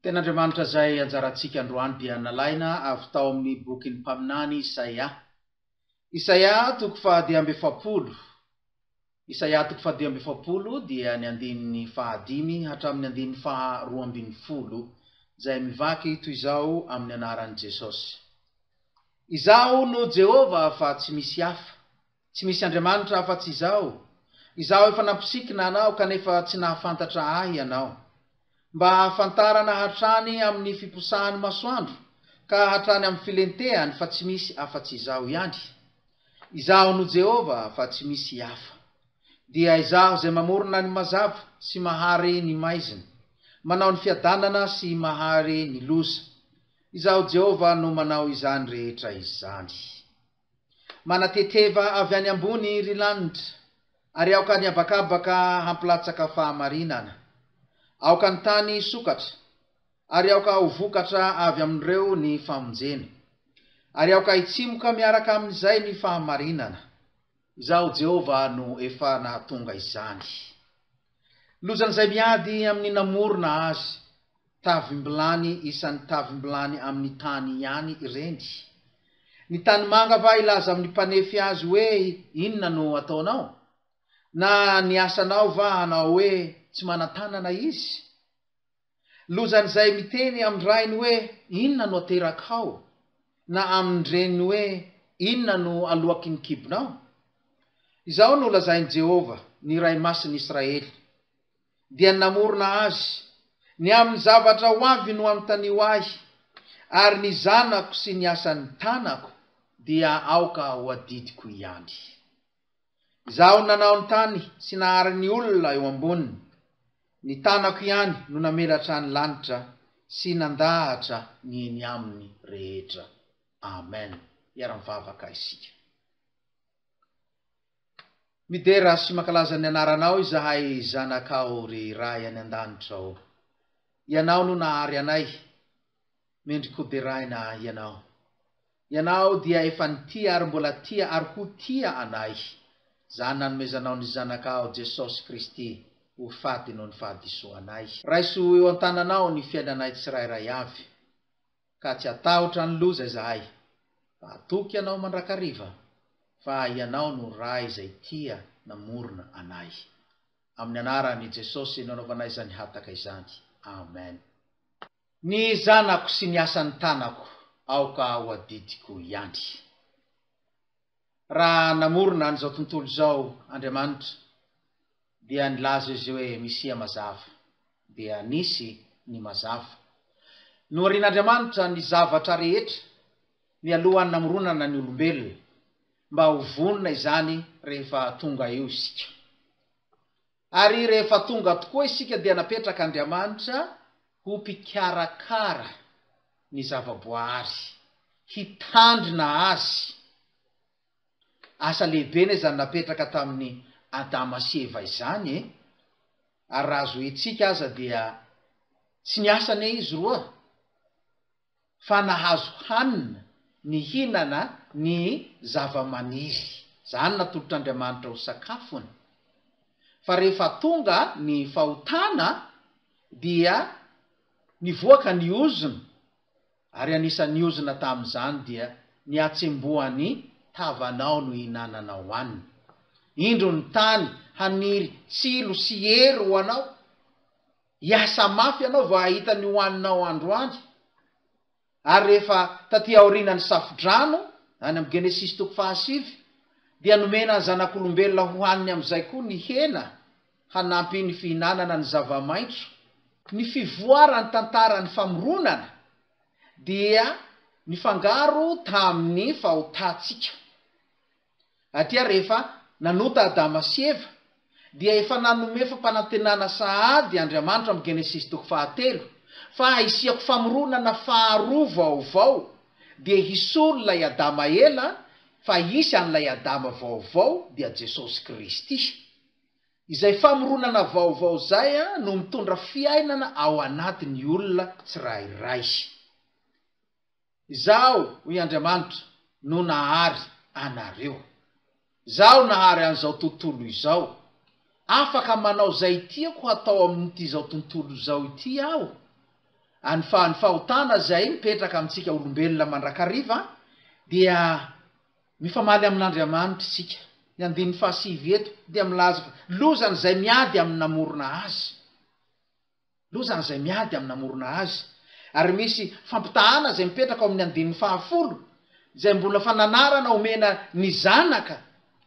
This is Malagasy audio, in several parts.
Tenandriamanitra zay anjarantsika androany dia nalaina avy tao amin'ny bokin'ny mpaminany Isaia. Isaia toko fahadimy efapolo. Isaia toko fahadimy efapolo dia ny andininy fahadimy hatramin'ny andininy faharoa ambin'ny folo, zay mivaky toy izao amin'ny anaran'i Jesosy. Izaho no Jehova fa tsy misy hafa, tsy misy Andriamanitra fa tsy izaho. Izaho efa nampisikina anao kanefa tsy nahafantatra ahy ianao. Mba hafantarana hatrany amin'ny fiposahany masoandro, ka hatrany amin'ny filentehany fa tsy misy afa-tsy izaho ihany. Izaho no Jehova fa tsy misy hafa. Dia izaho zay mamorona ny mazava sy mahary ny maizina, manao ny fiadanana sy mahary ny loza. Izaho Jehova no manao izany rehetra izany. Manateteva avy any ambony ry lanitra, ary aoka ny abakabaka hampilatsaka fahamarinana. Aoka ny tany sokatra, ary aoka ho vokatra avy amin'ireo ny famonjena, ary aoka hitsimoka miaraka amin'izay ny fahamarinana. Izaho Jehova no efa nahatonga izany. Lozan'izay miady amin'ny namorona azy, tavimbilany isan'ny tavimbilany amin'ny tany ihany ireny. Ny tany manga va ilaza amin'ny mpanefy azy hoe inona no ataonao? Na ny asanao va hanao hoe tsy manatanana izy? Lozan'izay miteny amin'ny rainy hoe inona no aterakao, na amin'ny reniny hoe inona no aloaky ny kibonao? Izao no lazain'i Jehova, ny Ray Masin'Israely, dia namorona azy, ny amin'ny zavatra ho avy no amtanio ahy, ary ny zanako sy ny asan'ny tanako dia aoka ho adidiko ihany. Izaho nanao ny tany sy nahary ny olona eo amboniny, ny tanako ihany no namelatra ny lanitra sy nandahatra ny eny aminy rehetra. Amen. Iara-mivavaka isika. Midera sy mankalaza ny anaranao izahay zanakao ry ray any an-danitra. Ianao no nahary anay, mendriko deraina ianao. Ianao dia efa nitia ary mbola tia ary ho tia anay. Zany nanomezanao ny zanakao Jesosy Kristy ho faty noho ny fahadisoanay. Raiso eo an-tananao ny fiainanay tsirairay avy, ka tsy atahotra ny loza izahay, fa atoky ianao mandrakariva, fa ianao no ray izay tia namorona anay. Amin'ny anaran'i Jesosy nanaovanay izany hataka izany. Amen. Ny zanako sy ny asan'ny tanako aoka ho adidiko ihany. Raha namorona an'izao tontolo izao Andriamanitra, dia nilaza izy hoe misia mazava, dia nisy ny mazava. Nohorian'Andriamanitra ny zavatra rehetra mialohan'ny namoronana ny olombelona, mba ho vonona izany rehefa tonga eo isika. Ary rehefa tonga tokoa isika dia napetraka Andriamanitra ho mpikarakara ny zavaboary, hitandrina azy. Asa lehibe ne zany napetraka tamin'ny Adama sy Eva izany. Ary raha azo hetsika aza dia tsy niasane izy roa, fa nahazo hanina, nihinana ny zava-maniry. Zany natolotr'Andriamanitra ho sakafony. Fa rehefa tonga ny fahotana dia nivoaka ny ozona, ary anisan'ny ozona tamin'izany dia ny atsembohan'ny tavanao no hinananao hanina. Indro ny tany haniry tsilo sy hery ho anao. Iasa mafy ianao vao ahita ny hoaninao androany. Ary rehefa taty aorian'ny safodrano, any amin'ny Genesis toko 7, dia nomena ny zanak'olombelona ho haniny amin'izay koa ny hena, hanampy ny fihinanana ny zava-maitso. Ny fivoarany tantaran'ny famoronana dia nifangaro tamin'ny fahotantsika. Atria rehefa nanota Adama sy Eva, dia efa nanome fampanantenana sahady Andriamanitra amin'ny Genesis toko 3, fa hisiako famoronana faharoa vaovao, dia hisolo lay Adama ela, fa hisy an'ilay Adama vaovao dia Jesosy Kristy. Izay famoronana vaovao zay no mitondra fiainana ao anatin'ny olona tsirairay. Izaho, hoy Andriamanitra, no nahary anareo. Izaho nahary an'izao tontolo izao. Afaka manao zay tiako hatao amin'ity zao tontolo izao ity aho. any fahotana zay mipetraka amintsika olombelona mandrakariva dia mifamaly amin'Andriamanitra isika. Ny andiny fahasivy eto dia milaza fa lozany zay miady amin'ny namorona azy. Lozany zay miady amin'ny namorona azy. Ary misy fampitahana zay mipetraka ao amin'ny andiny fahafolo zay mbola fananarana omena ny zanaka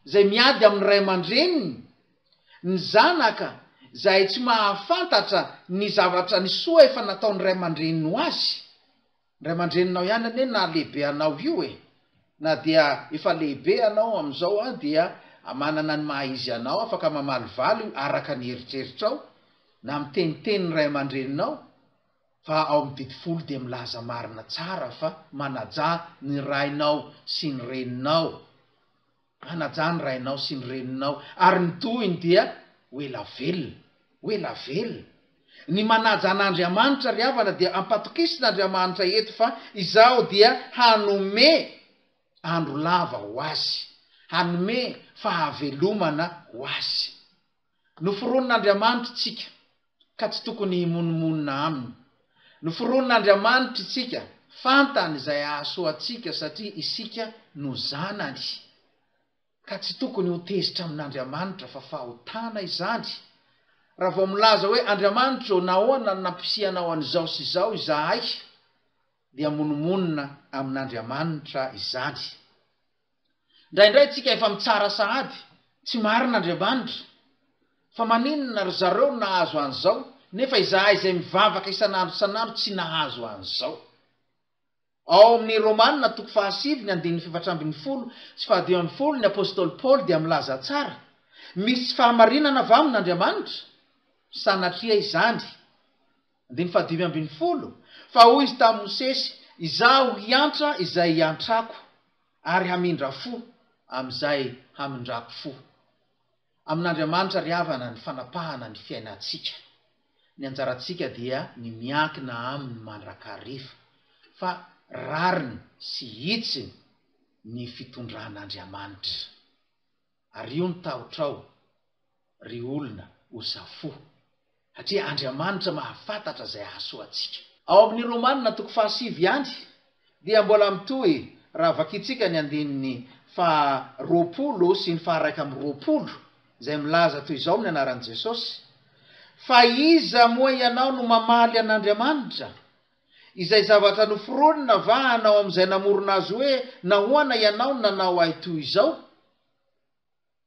zay miady amin'ny ray aman-dreniny. Ny zanaka zay tsy mahafantatra ny zavatra ny soa efa nataony ray aman-dreniny ho azy. Ray aman-dreninao ihany ane na lehibe anao io na dia efa lehibe anao am'izao dia manana ny mahaizy anao afaka mamalivaly araka ny eritreritrao na miteniteny ny ray aman-dreninao. Fa ao amin'ny didy folo dia milaza marina tsara fa manaja ny rainao sy ny reninao. Manaja ny rainao sy ny reninao. Ary ny tohiny dia oela velona. Oela velona. Ny manaja an'Andriamanitra ry havana dia ampatokisin'Andriamanitra eto fa izao dia hanome andro lava ho azy. Hanome fahavelomana ho azy. Noforonon'Andriamanitra tsika ka tsy tokony himonomonina aminy. Noforonon'Andriamanitra tsika fantany zay ahasoatsika satria isika no zanany. Ka tsy tokony ho tezitra amin'Andriamanitra fa fahotana izany. Raha vao milaza hoe Andriamanitra nahoana nampisihana an'izao sy izao izahay dia monomonina amin'Andriamanitra izany. Indraindray tsika efa mitsara sahady tsy marin'Andriamanitra fa maninona ry zareo nahazo an'izao nefa izahay izay mivavaka isan'andro isan'andro tsy nahazo an'izao. Ao amin'ny Romanina 7:7-8 sy 10 ny apôstôly Paoly dia milaza tsara. Misy fahamarinana avy amin'Andriamanitra sanatria izany. 5:5 fa hoy izy tamin'i Mosesy, izaho hiantra izay hiantrako ary hamindra fo am'izay hamindrako fo. Amin'Andriamanitra ry havana ny fanapahana ny fiainantsika. Ny anjarantsika dia ny miankina aminy mandrakariva fa rariny sy hitsiny ny fitondran'Andriamanitra. Ary io ny tahotrao ry olona osafo. Satria Andriamanitra mahafantatra zay ahasoatsika. Ao amin'ny Romanina 7 ihany dia mbola mitohy raha vakitsika ny andininy 20 sy ny 120 zay milaza toy izao amin'ny anaran'i Jesosy. Fa iza moa ianao no mamaly an'Andriamanitra izay zavatra noforonina va hanao am'izay namorona azy hoe nahoana ianao nanao ahy toy izao.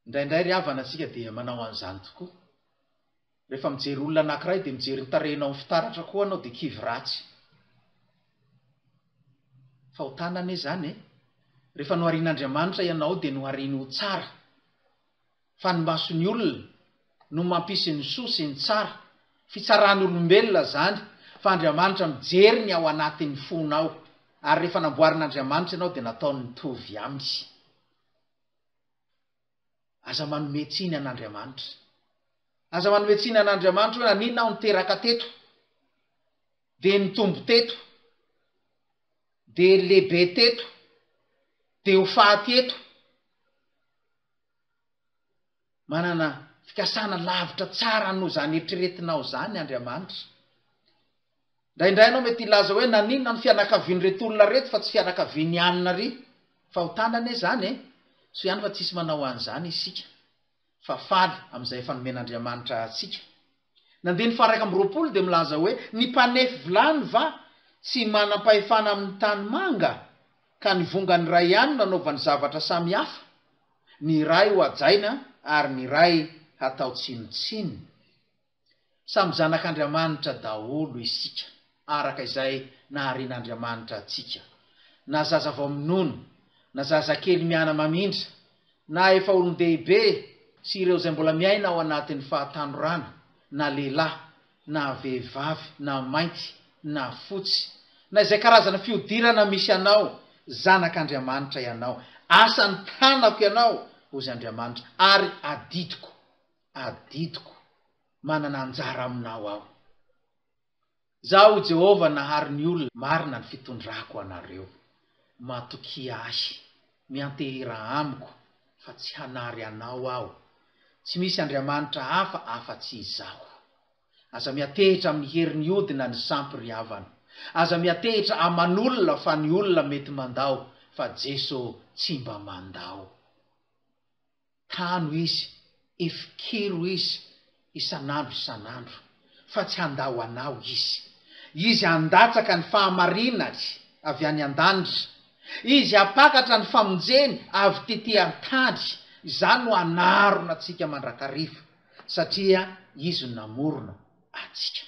Indraindray ry havana atsika dia manao an'izany tokoa. Rehefa mijery olona anankiray dia mijery ny tarenao amin'ny fitaratra koa anao dia kivy ratsy. Fahotana ane zany rehefa noharian'Andriamanitra ianao dia nohariany ho tsara. Fa ny mason'ny olona no mampisy ny soa sy ny tsara. Fitsarany olombelona zany. Fa Andriamanitra mijery ny ao anatin'ny fonao. Ary rehefa namboarin'Andriamanitra ianao dia nataony mitovy aminy. Aza manome tsiny an'Andriamanitra. Aza manome tsiny an'Andriamanitra hoe naninona aho niteraka teto dia nitombo teto dia lehibe teto dia ho faty eto. Manana fikasana lavitra tsara no zany eritreretinao zany Andriamanitra. Indraindray anao mety ilaza hoe naninona ny fianakaviany reto olona reto fa tsy fianakaviany anina ry. Fahotana ane zany so ihany fa tsisy manao an'izany isika. Fa faly am'izay fanomen'Andriamanitra atsika. Nandiny 120 dia milaza hoe ny mpanefy vilany va tsy manam-pahefana amin'ny tany manga ka ny vongany ray ihany nanaovany zavatra samy hafa. Ny ray ho ajaina ary ny ray hatao tsinontsiny. Samy zanak'Andriamanitra daholo isika araka izay naharian'Andriamanitra atsika. Na zaza vao minono, na zaza kely miana mamindra, na efa olon-dehibe sy ireo izay mbola miaina ao anatin'ny fahatanorana, na lehilahy, na vehivavy, na mainty, na fotsy, na izay karazana fiodirana misy anao, zanak'Andriamanitra ianao. Asany tanako ianao hozy Andriamanitra ary adidiko manana anjara aminao aho. Zaho Jehova nahary ny olona, marina ny fitondrako anareo. Matoky ahy, miantehira amiko fa tsy hanary anao aho. Tsy misy Andriamanitra hafa afa-tsy izaho. Aza miantehitra amin'ny herin'ny odina ny sampy ry havana. aza miatehitra aman'olona fa ny olona mety mandao fa Jesosy tsy mba mandao. Tano izy, ifikiro izy isan'andro fa tsy handao anao izy andatsaka ny fahamarinany avy any an-danitra, izy apakatra ny famonjeny avy tety an-tany. Izany no anarona atsika mandrakariva satria izy no namorona atsika.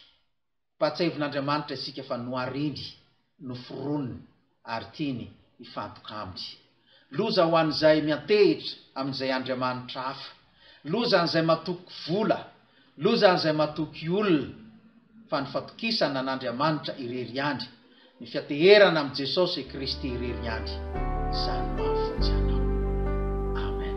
Patsahivon'Andriamanitra isika fa noariny, noforoniny ary tiany hifantoka aminy. Loza ho an'izay miatehitra amin'izay Andriamanitra hafa, loza an'izay matoky vola, loza an'izay matoky olona, fa ny fatokisana n'Andriamanitra irery ihany, ny fiateherana amin'i Jesosy Kristy irery ihany, izany mahafonjy anao. Amen.